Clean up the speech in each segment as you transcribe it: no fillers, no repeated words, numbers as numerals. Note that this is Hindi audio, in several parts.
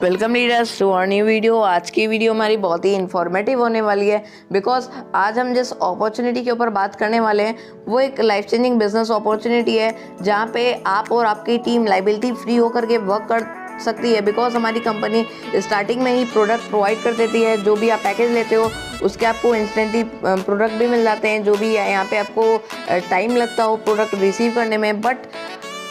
Welcome leaders to our new video. आज की वीडियो हमारी बहुत ही इन्फॉर्मेटिव होने वाली है बिकॉज आज हम जिस अपॉर्चुनिटी के ऊपर बात करने वाले हैं वो एक लाइफ चेंजिंग बिजनेस अपॉर्चुनिटी है जहाँ पे आप और आपकी टीम लाइबिलिटी फ्री होकर के वर्क कर सकती है। बिकॉज हमारी कंपनी स्टार्टिंग में ही प्रोडक्ट प्रोवाइड कर देती है। जो भी आप पैकेज लेते हो उसके आपको इंस्टेंटली प्रोडक्ट भी मिल जाते हैं। जो भी यहाँ पे आपको टाइम लगता हो प्रोडक्ट रिसीव करने में, बट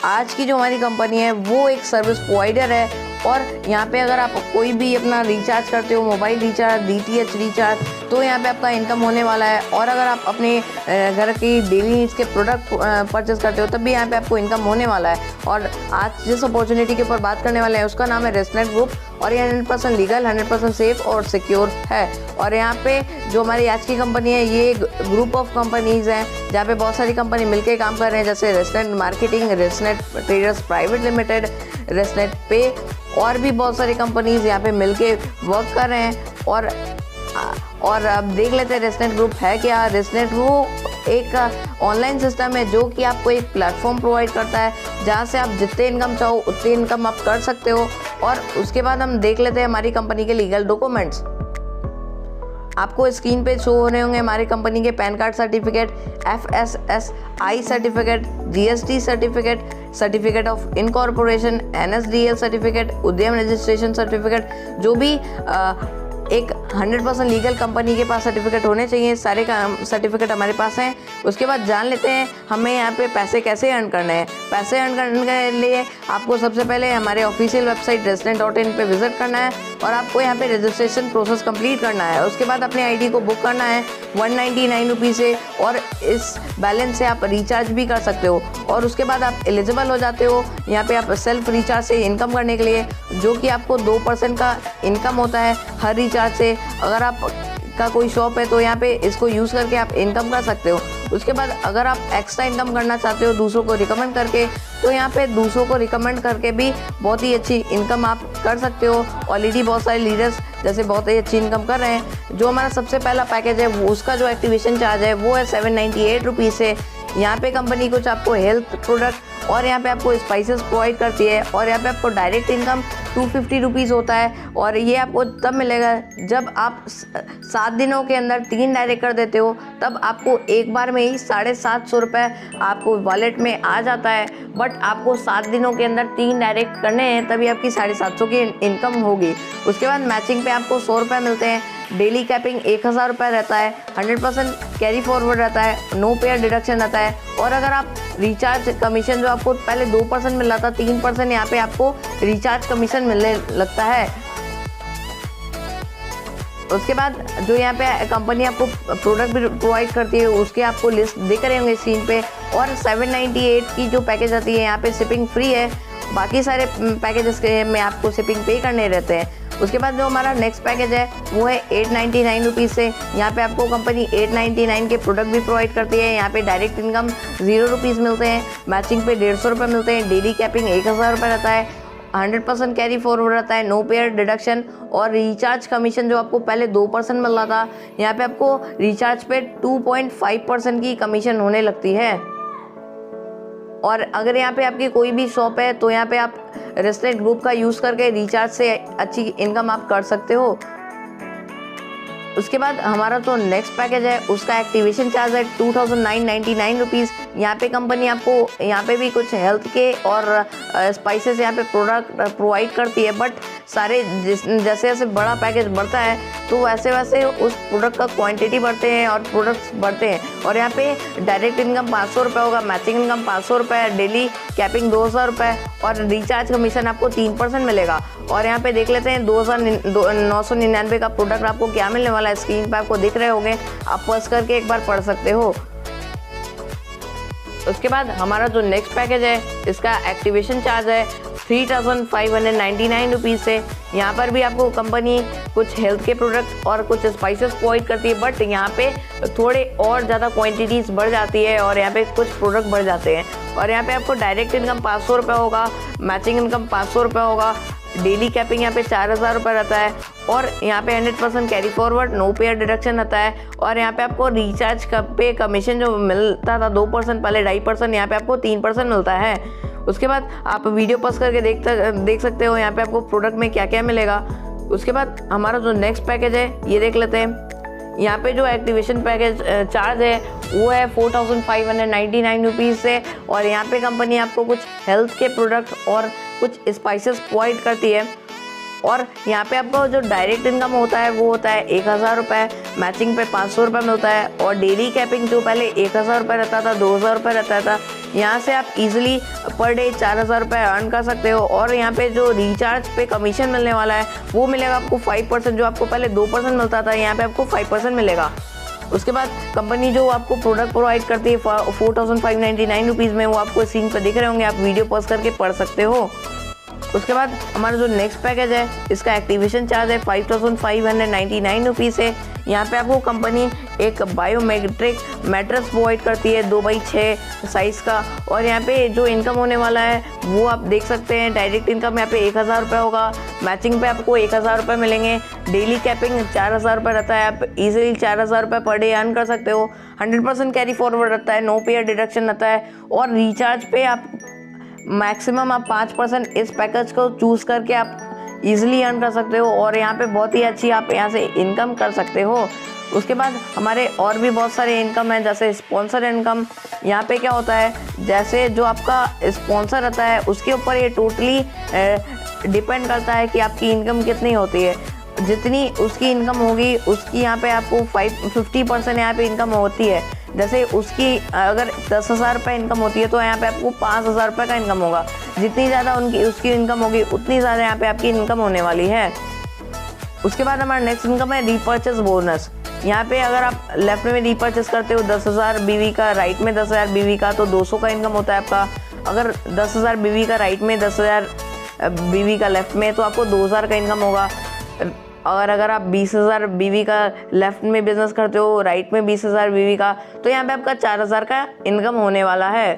आज की जो हमारी कंपनी है वो एक सर्विस प्रोवाइडर है। और यहाँ पे अगर आप कोई भी अपना रिचार्ज करते हो, मोबाइल रिचार्ज, DTH रिचार्ज, तो यहाँ पे आपका इनकम होने वाला है। और अगर आप अपने घर की डेली नीड्स के प्रोडक्ट परचेस करते हो तब भी यहाँ पे आपको इनकम होने वाला है। और आज जिस अपॉर्चुनिटी के ऊपर बात करने वाले हैं उसका नाम है रेस्टनेट ग्रुप और ये 100% लीगल, 100% सेफ और सिक्योर है। और यहाँ पे जो हमारी आज की कंपनी है ये ग्रुप ऑफ कंपनीज़ हैं जहाँ पे बहुत सारी कंपनी मिलकर काम कर रहे हैं, जैसे रेस्टनेट मार्केटिंग, रेस्टनेट ट्रेडर्स प्राइवेट लिमिटेड, रेस्टनेट पे और भी बहुत सारी कंपनीज यहाँ पे मिलके वर्क कर रहे हैं। और अब देख लेते हैं रेस्टनेट ग्रुप है क्या। रेस्टनेट वो एक ऑनलाइन सिस्टम है जो कि आपको एक प्लेटफॉर्म प्रोवाइड करता है जहाँ से आप जितने इनकम चाहो उतनी इनकम आप कर सकते हो। और उसके बाद हम देख लेते हैं हमारी कंपनी के लीगल डॉक्यूमेंट्स। आपको स्क्रीन पे शो हो रहे होंगे हमारी कंपनी के pan card certificate, FSSI certificate, GST certificate, certificate of incorporation, NSDL certificate, उद्यम रजिस्ट्रेशन सर्टिफिकेट। जो भी एक 100% लीगल कंपनी के पास सर्टिफिकेट होने चाहिए, सारे का सर्टिफिकेट हमारे पास हैं। उसके बाद जान लेते हैं हमें यहाँ पे पैसे कैसे अर्न करने हैं। पैसे अर्न करने के लिए आपको सबसे पहले हमारे ऑफिशियल वेबसाइट रेस्टनेट.in पे विजिट करना है और आपको यहाँ पे रजिस्ट्रेशन प्रोसेस कंप्लीट करना है। उसके बाद अपने ID को बुक करना है 199 रुपीज़ से और इस बैलेंस से आप रिचार्ज भी कर सकते हो। और उसके बाद आप एलिजिबल हो जाते हो यहाँ पे आप सेल्फ रिचार्ज से इनकम करने के लिए, जो कि आपको 2% का इनकम होता है हर रिचार्ज से। अगर आप का कोई शॉप है तो यहाँ पे इसको यूज़ करके आप इनकम कर सकते हो। उसके बाद अगर आप एक्स्ट्रा इनकम करना चाहते हो दूसरों को रिकमेंड करके, तो यहाँ पे दूसरों को रिकमेंड करके भी बहुत ही अच्छी इनकम आप कर सकते हो। ऑलरेडी बहुत सारे लीडर्स जैसे बहुत ही अच्छी इनकम कर रहे हैं। जो हमारा सबसे पहला पैकेज है वो उसका जो एक्टिवेशन चार्ज है वो है 798 रुपीज़ से। यहाँ पे कंपनी कुछ आपको हेल्थ प्रोडक्ट और यहाँ पे आपको स्पाइसेस प्रोवाइड करती है और यहाँ पे आपको डायरेक्ट इनकम 250 रुपीज़ होता है। और ये आपको तब मिलेगा जब आप 7 दिनों के अंदर 3 डायरेक्ट कर देते हो, तब आपको एक बार में ही 750 रुपये आपको वॉलेट में आ जाता है। बट आपको 7 दिनों के अंदर 3 डायरेक्ट करने हैं तभी आपकी 750 की इनकम होगी। उसके बाद मैचिंग पे आपको 100 रुपये मिलते हैं। डेली कैपिंग 1000 रुपये रहता है, 100% कैरी फॉरवर्ड रहता है, नो पेयर डिडक्शन रहता है। और अगर आप रिचार्ज कमीशन जो आपको पहले 2% मिल रहा था, 3% यहाँ पे आपको रिचार्ज कमीशन मिलने लगता है। उसके बाद जो यहाँ पे कंपनी आपको प्रोडक्ट भी प्रोवाइड करती है उसके आपको लिस्ट दिख रहे होंगे स्क्रीन पे। और 798 की जो पैकेज आती है यहाँ पे शिपिंग फ्री है, बाकी सारे पैकेजेस के में आपको शिपिंग पे करने रहते हैं। उसके बाद जो हमारा नेक्स्ट पैकेज है वो है 899 रुपीज़ से। यहाँ पे आपको कंपनी 899 के प्रोडक्ट भी प्रोवाइड करती है। यहाँ पे डायरेक्ट इनकम 0 रुपीज़ मिलते हैं, मैचिंग पे 150 रुपये मिलते हैं, डेली कैपिंग 1000 रुपये रहता है, 100% कैरी फॉरवर्ड रहता है, नो पेयर डिडक्शन। और रिचार्ज कमीशन जो आपको पहले 2% मिल रहा था, यहाँ पे आपको रिचार्ज पे 2.5% की कमीशन होने लगती है। और अगर यहाँ पे आपकी कोई भी शॉप है तो यहाँ पे आप रेस्टनेट ग्रुप का यूज़ करके रिचार्ज से अच्छी इनकम आप कर सकते हो। उसके बाद हमारा जो नेक्स्ट पैकेज है उसका एक्टिवेशन चार्ज है 2999 रुपीज़। यहाँ पे कंपनी आपको यहाँ पे भी कुछ हेल्थ के और स्पाइसेस यहाँ पे प्रोडक्ट प्रोवाइड करती है। बट सारे जैसे जैसे बड़ा पैकेज बढ़ता है तो वैसे वैसे उस प्रोडक्ट का क्वांटिटी बढ़ते हैं और प्रोडक्ट्स बढ़ते हैं। और यहाँ पे डायरेक्ट इनकम 500 रुपये होगा, मैचिंग इनकम 500 रुपये, डेली कैपिंग 2000 रुपये और रिचार्ज कमीशन आपको 3% मिलेगा। और यहाँ पे देख लेते हैं 2999 का प्रोडक्ट आपको क्या मिलने वाला है। स्क्रीन पे आपको दिख रहे होंगे, आप पॉज करके एक बार पढ़ सकते हो। उसके बाद हमारा जो नेक्स्ट पैकेज है इसका एक्टिवेशन चार्ज है 3599 रुपीज़ से। यहाँ पर भी आपको कंपनी कुछ हेल्थ के प्रोडक्ट और कुछ स्पाइसेस प्रोवाइड करती है, बट यहाँ पे थोड़े और ज़्यादा क्वांटिटीज़ बढ़ जाती है और यहाँ पे कुछ प्रोडक्ट बढ़ जाते हैं। और यहाँ पे आपको डायरेक्ट इनकम 500 रुपये होगा, मैचिंग इनकम 500 रुपये होगा, डेली कैपिंग यहाँ पे 4000 रुपये रहता है और यहाँ पे 100% carry forward, no pair deduction रहता है। और यहाँ पे आपको रिचार्ज पे कमीशन जो मिलता था 2% पहले 2.5%, यहाँ पे आपको 3% मिलता है। उसके बाद आप वीडियो पॉज करके देख सकते हो यहाँ पे आपको प्रोडक्ट में क्या क्या मिलेगा। उसके बाद हमारा जो नेक्स्ट पैकेज है ये देख लेते हैं। यहाँ पे जो एक्टिवेशन पैकेज चार्ज है वो है 4599 रुपीज़ से, और यहाँ पे कंपनी आपको कुछ हेल्थ के प्रोडक्ट और कुछ स्पाइसेस प्रोवाइड करती है। और यहाँ पे आपको जो डायरेक्ट इनकम होता है वो होता है 1000 रुपये, मैचिंग पे 500 रुपये मिलता है, और डेली कैपिंग जो पहले 1000 रुपये रहता था 2000 रुपये रहता था, यहाँ से आप इजीली पर डे 4000 रुपये अर्न कर सकते हो। और यहाँ पे जो रिचार्ज पे कमीशन मिलने वाला है वो मिलेगा आपको 5%, जो आपको पहले 2% मिलता था यहाँ पे आपको 5% मिलेगा। उसके बाद कंपनी जो आपको प्रोडक्ट प्रोवाइड करती है 4599 रुपीज़ में, वो आपको स्क्रीन पर दिख रहे होंगे, आप वीडियो पॉज करके पढ़ सकते हो। उसके बाद हमारा जो नेक्स्ट पैकेज है इसका एक्टिवेशन चार्ज है 5599 रुपीज़ है। यहाँ पे आपको कंपनी एक बायोमेट्रिक मैट्रेस प्रोवाइड करती है 2x6 साइज़ का, और यहाँ पे जो इनकम होने वाला है वो आप देख सकते हैं। डायरेक्ट इनकम यहाँ पे 1000 रुपये होगा, मैचिंग पे आपको 1000 रुपये मिलेंगे, डेली कैपिंग 4000 रुपये रहता है, आप इजीली 4000 रुपये पर डे अर्न कर सकते हो। 100% कैरी फॉरवर्ड रहता है, नो पेयर डिडक्शन रहता है, और रिचार्ज पे आप मैक्सिमम आप 5% इस पैकेज को चूज़ करके आप इजीली अर्न कर सकते हो, और यहाँ पे बहुत ही अच्छी आप यहाँ से इनकम कर सकते हो। उसके बाद हमारे और भी बहुत सारे इनकम है, जैसे स्पॉन्सर इनकम। यहाँ पे क्या होता है, जैसे जो आपका स्पॉन्सर रहता है उसके ऊपर ये टोटली डिपेंड करता है कि आपकी इनकम कितनी होती है। जितनी उसकी इनकम होगी उसकी यहाँ पे आपको 50% यहाँ पे इनकम होती है। जैसे उसकी अगर 10,000 रुपये इनकम होती है तो यहाँ पे आपको 5,000 रुपये का इनकम होगा। जितनी ज़्यादा उसकी इनकम होगी उतनी ज़्यादा यहाँ पे आपकी इनकम होने वाली है। उसके बाद हमारा नेक्स्ट इनकम है रीपर्चेस बोनस। यहाँ पे अगर आप लेफ्ट में रीपर्चेस करते हो 10,000 BV का, राइट में 10,000 BV का, तो 200 का इनकम होता है आपका। अगर 10,000 BV का राइट में, 10,000 BV का लेफ्ट में, तो आपको 2,000 का इनकम होगा। अगर आप 20,000 BV का लेफ्ट में बिजनेस करते हो, राइट में 20,000 BV का, तो यहाँ पे आपका 4,000 का इनकम होने वाला है।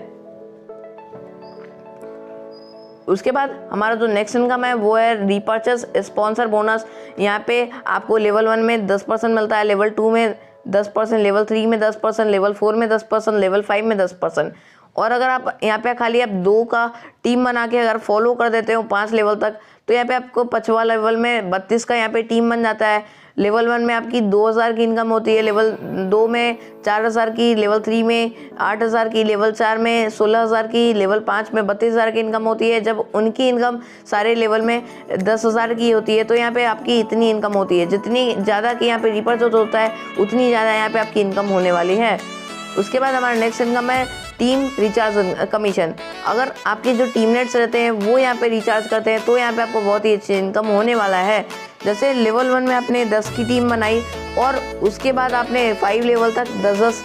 उसके बाद हमारा जो नेक्स्ट इनकम है वो है रीपर्चेस स्पॉन्सर बोनस। यहाँ पे आपको लेवल 1 में 10% मिलता है, लेवल 2 में 10%, लेवल 3 में 10%, लेवल 4 में 10%, लेवल 5 में 10%। और अगर आप यहाँ पे खाली आप 2 का टीम बना के अगर फॉलो कर देते हो 5 लेवल तक, तो यहाँ पे आपको 5वां लेवल में 32 का यहाँ पे टीम बन जाता है। लेवल 1 में आपकी 2,000 की इनकम होती है, लेवल 2 में 4,000 की, लेवल 3 में 8,000 की, लेवल 4 में 16,000 की, लेवल 5 में 32,000 की इनकम होती है। जब उनकी इनकम सारे लेवल में 10,000 की होती है तो यहाँ पे आपकी इतनी इनकम होती है। जितनी ज़्यादा की यहाँ पे रीपर्चेस होता है उतनी ज़्यादा यहाँ पे आपकी इनकम होने वाली है। उसके बाद हमारा नेक्स्ट इनकम है टीम रिचार्ज कमीशन। अगर आपके जो टीममेट्स रहते हैं वो यहाँ पे रिचार्ज करते हैं तो यहाँ पे आपको बहुत ही अच्छी इनकम होने वाला है। जैसे लेवल 1 में आपने 10 की टीम बनाई और उसके बाद आपने 5 लेवल तक 10-10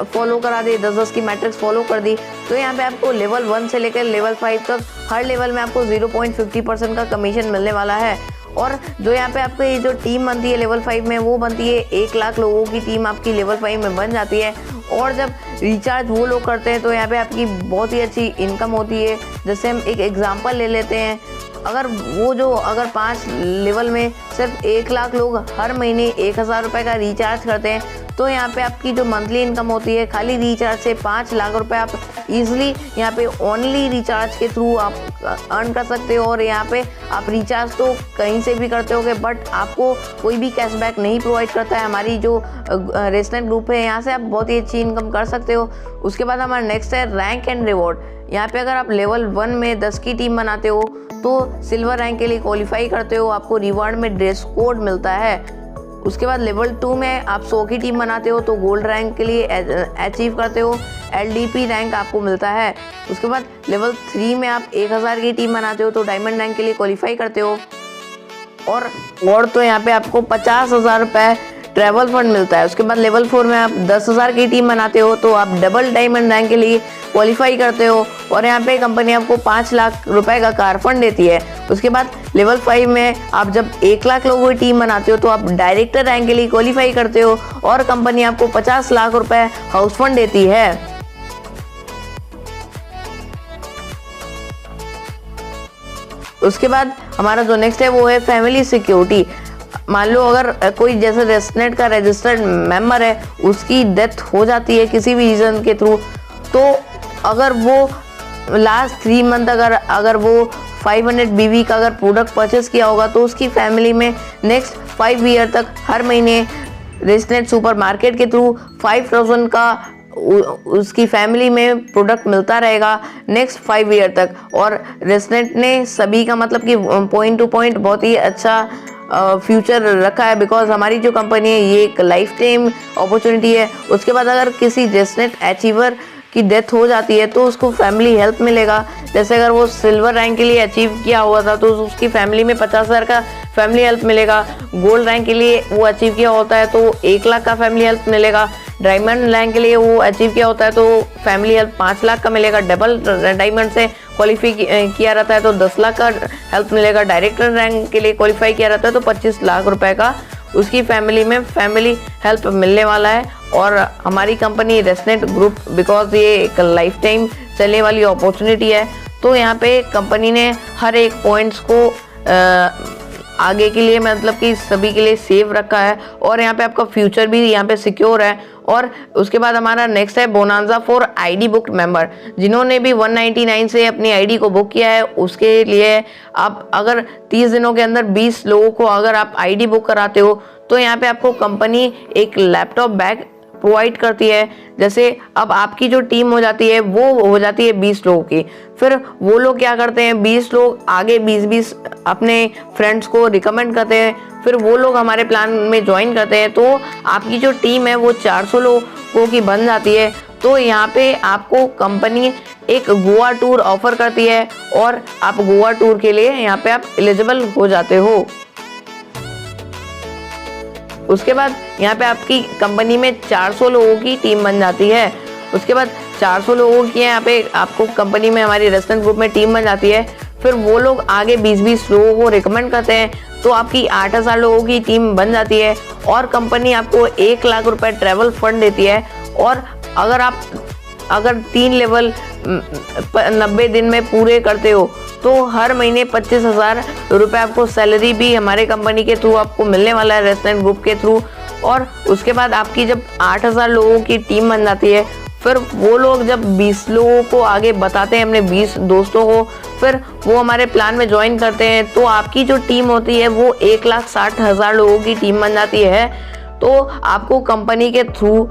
फॉलो करा दी, 10-10 की मैट्रिक्स फॉलो कर दी, तो यहाँ पे आपको लेवल 1 से लेकर लेवल 5 तक हर लेवल में आपको 0.50% का कमीशन मिलने वाला है। और जो यहाँ पे आपको ये जो टीम बनती है लेवल 5 में, वो बनती है 1 लाख लोगों की टीम आपकी लेवल 5 में बन जाती है। और जब रिचार्ज वो लोग करते हैं तो यहाँ पे आपकी बहुत ही अच्छी इनकम होती है। जैसे हम एक एग्जांपल ले लेते हैं, अगर 5 लेवल में सिर्फ 1 लाख लोग हर महीने 1,000 रुपये का रिचार्ज करते हैं, तो यहाँ पे आपकी जो मंथली इनकम होती है खाली रिचार्ज से 5 लाख रुपए आप इजीली यहाँ पे ओनली रिचार्ज के थ्रू आप अर्न कर सकते हो। और यहाँ पे आप रिचार्ज तो कहीं से भी करते होगे, बट आपको कोई भी कैशबैक नहीं प्रोवाइड करता है। हमारी जो रेस्टोरेंट ग्रुप है यहाँ से आप बहुत ही अच्छी इनकम कर सकते हो। उसके बाद हमारा नेक्स्ट है रैंक एंड रिवॉर्ड। यहाँ पे अगर आप लेवल 1 में 10 की टीम बनाते हो तो सिल्वर रैंक के लिए क्वालिफाई करते हो, आपको रिवार्ड में ड्रेस कोड मिलता है। उसके बाद लेवल 2 में आप 100 की टीम बनाते हो तो गोल्ड रैंक के लिए अचीव करते हो, LDP रैंक आपको मिलता है। उसके बाद लेवल 3 में आप 1,000 की टीम बनाते हो तो डायमंड रैंक के लिए क्वालिफाई करते हो। और तो यहाँ पे आपको 50,000 रुपये ट्रैवल फंड मिलता है। उसके बाद लेवल 4 में आप 10,000 की टीम बनाते हो तो आप डबल डायमंड रैंक के लिए क्वालिफाई करते हो, और यहाँ पे कंपनी आपको 5 लाख रुपए का कार फंड देती है। उसके बाद लेवल 5 में आप जब 1 लाख लोगों की टीम बनाते हो तो आप डायरेक्टर रैंक के लिए क्वालिफाई करते हो और कंपनी आपको 50 लाख रुपए हाउस फंड देती है। उसके बाद हमारा जो नेक्स्ट है वो है फैमिली सिक्योरिटी। मान लो अगर कोई जैसे रेस्टोरेंट का रजिस्टर्ड मेंबर है, उसकी डेथ हो जाती है किसी भी रीज़न के थ्रू, तो अगर वो लास्ट 3 मंथ अगर वो 500 BV का अगर प्रोडक्ट परचेस किया होगा तो उसकी फैमिली में नेक्स्ट 5 ईयर तक हर महीने रेस्टनेट सुपरमार्केट के थ्रू 5000 का उसकी फैमिली में प्रोडक्ट मिलता रहेगा नेक्स्ट 5 ईयर तक। और रेस्टनेट ने सभी का मतलब कि पॉइंट टू पॉइंट बहुत ही अच्छा फ्यूचर रखा है, बिकॉज हमारी जो कंपनी है ये एक लाइफ टाइम अपॉर्चुनिटी है। उसके बाद अगर किसी रेस्टनेट अचीवर की डेथ हो जाती है तो उसको फैमिली हेल्प मिलेगा। जैसे अगर वो सिल्वर रैंक के लिए अचीव किया हुआ था तो उसकी फैमिली में 50,000 का फैमिली हेल्प मिलेगा। गोल्ड रैंक के लिए वो अचीव किया होता है तो 1 लाख का फैमिली हेल्प मिलेगा। डायमंड रैंक के लिए वो अचीव किया होता है तो फैमिली हेल्प 5 लाख का मिलेगा। डबल डायमंड से क्वालिफाई किया रहता है तो 10 लाख का हेल्प मिलेगा। डायरेक्टर रैंक के लिए क्वालिफाई किया रहता है तो 25 लाख रुपए का उसकी फैमिली में फैमिली हेल्प मिलने वाला है। और हमारी कंपनी रेस्टनेट ग्रुप, बिकॉज ये एक लाइफ टाइम चलने वाली अपॉर्चुनिटी है, तो यहाँ पे कंपनी ने हर एक पॉइंट्स को आगे के लिए मतलब कि सभी के लिए सेव रखा है। और यहाँ पे आपका फ्यूचर भी यहाँ पे सिक्योर है। और उसके बाद हमारा नेक्स्ट है bonanza for ID book member. जिन्होंने भी 199 से अपनी आईडी को बुक किया है उसके लिए आप अगर 30 दिनों के अंदर 20 लोगों को अगर आप आईडी बुक कराते हो तो यहाँ पे आपको कंपनी एक लैपटॉप बैग प्रोवाइड करती है। जैसे अब आपकी जो टीम हो जाती है वो हो जाती है 20 लोगों की, फिर वो लोग क्या करते हैं 20 लोग आगे 20-20 अपने फ्रेंड्स को रिकमेंड करते हैं, फिर वो लोग हमारे प्लान में ज्वाइन करते हैं तो आपकी जो टीम है वो 400 लोगों की बन जाती है। तो यहाँ पे आपको कंपनी एक गोवा टूर ऑफर करती है और आप गोवा टूर के लिए यहाँ पे आप एलिजिबल हो जाते हो। उसके बाद यहाँ पे आपकी कंपनी में 400 लोगों की टीम बन जाती है। उसके बाद 400 लोगों की यहाँ पे आपको कंपनी में हमारी रेस्टोरेंट ग्रुप में टीम बन जाती है, फिर वो लोग आगे 20-20 लोगों को रिकमेंड करते हैं तो आपकी 8000 लोगों की टीम बन जाती है। और कंपनी आपको 1 लाख रुपए ट्रैवल फंड देती है। और अगर 3 लेवल 90 दिन में पूरे करते हो तो हर महीने 25,000 रुपये आपको सैलरी भी हमारे कंपनी के थ्रू आपको मिलने वाला है रेस्टोरेंट ग्रुप के थ्रू। और उसके बाद आपकी जब 8000 लोगों की टीम बन जाती है, फिर वो लोग जब 20 लोगों को आगे बताते हैं अपने 20 दोस्तों को, फिर वो हमारे प्लान में ज्वाइन करते हैं तो आपकी जो टीम होती है वो 1,60,000 लोगों की टीम बन जाती है। तो आपको कंपनी के थ्रू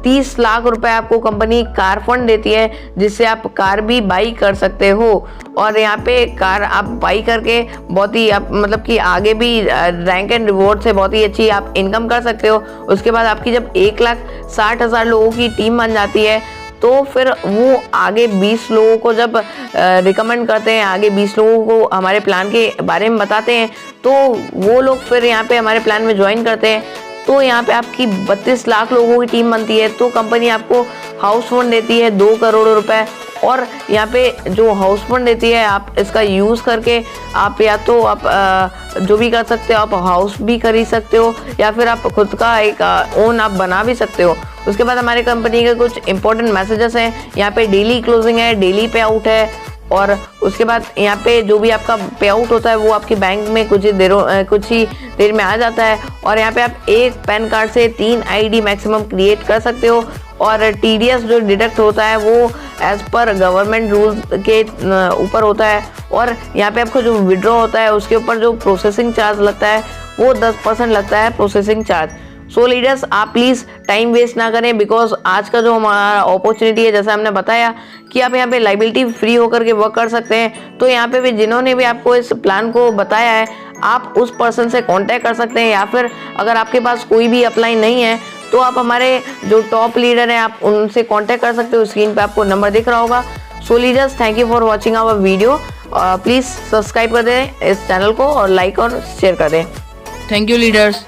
30 लाख रुपए आपको कंपनी कार फंड देती है जिससे आप कार भी बाई कर सकते हो। और यहाँ पे कार आप बाई करके बहुत ही आप मतलब कि आगे भी रैंक एंड रिवॉर्ड से बहुत ही अच्छी आप इनकम कर सकते हो। उसके बाद आपकी जब 1,60,000 लोगों की टीम बन जाती है तो फिर वो आगे 20 लोगों को जब रिकमेंड करते हैं, आगे 20 लोगों को हमारे प्लान के बारे में बताते हैं तो वो लोग फिर यहाँ पे हमारे प्लान में ज्वाइन करते हैं। तो यहाँ पे आपकी 32 लाख लोगों की टीम बनती है तो कंपनी आपको हाउस फंड देती है 2 करोड़ रुपए। और यहाँ पे जो हाउस फंड देती है आप इसका यूज़ करके आप या तो आप जो भी कर सकते हो, आप हाउस भी खरीद सकते हो या फिर आप खुद का एक ओन आप बना भी सकते हो। उसके बाद हमारे कंपनी के कुछ इंपॉर्टेंट मैसेजेस हैं। यहाँ पे डेली क्लोजिंग है, डेली पे आउट है। और उसके बाद यहाँ पे जो भी आपका पे आउट होता है वो आपके बैंक में कुछ ही देर में आ जाता है। और यहाँ पे आप एक पैन कार्ड से 3 आईडी मैक्सिमम क्रिएट कर सकते हो। और टीडीएस जो डिडक्ट होता है वो एज पर गवर्नमेंट रूल के ऊपर होता है। और यहाँ पे आपको जो विड्रॉ होता है उसके ऊपर जो प्रोसेसिंग चार्ज लगता है वो 10% लगता है प्रोसेसिंग चार्ज। सो लीडर्स, आप प्लीज़ टाइम वेस्ट ना करें, बिकॉज आज का जो हमारा अपॉर्चुनिटी है जैसा हमने बताया कि आप यहाँ पे लाइबिलिटी फ्री होकर के वर्क कर सकते हैं। तो यहाँ पे भी जिन्होंने भी आपको इस प्लान को बताया है आप उस पर्सन से कांटेक्ट कर सकते हैं, या फिर अगर आपके पास कोई भी अपलाइन नहीं है तो आप हमारे जो टॉप लीडर हैं आप उनसे कांटेक्ट कर सकते हो। स्क्रीन पे आपको नंबर दिख रहा होगा। So leaders, thank you for watching our video. Please subscribe कर दें इस चैनल को और लाइक और शेयर कर दें। Thank you leaders.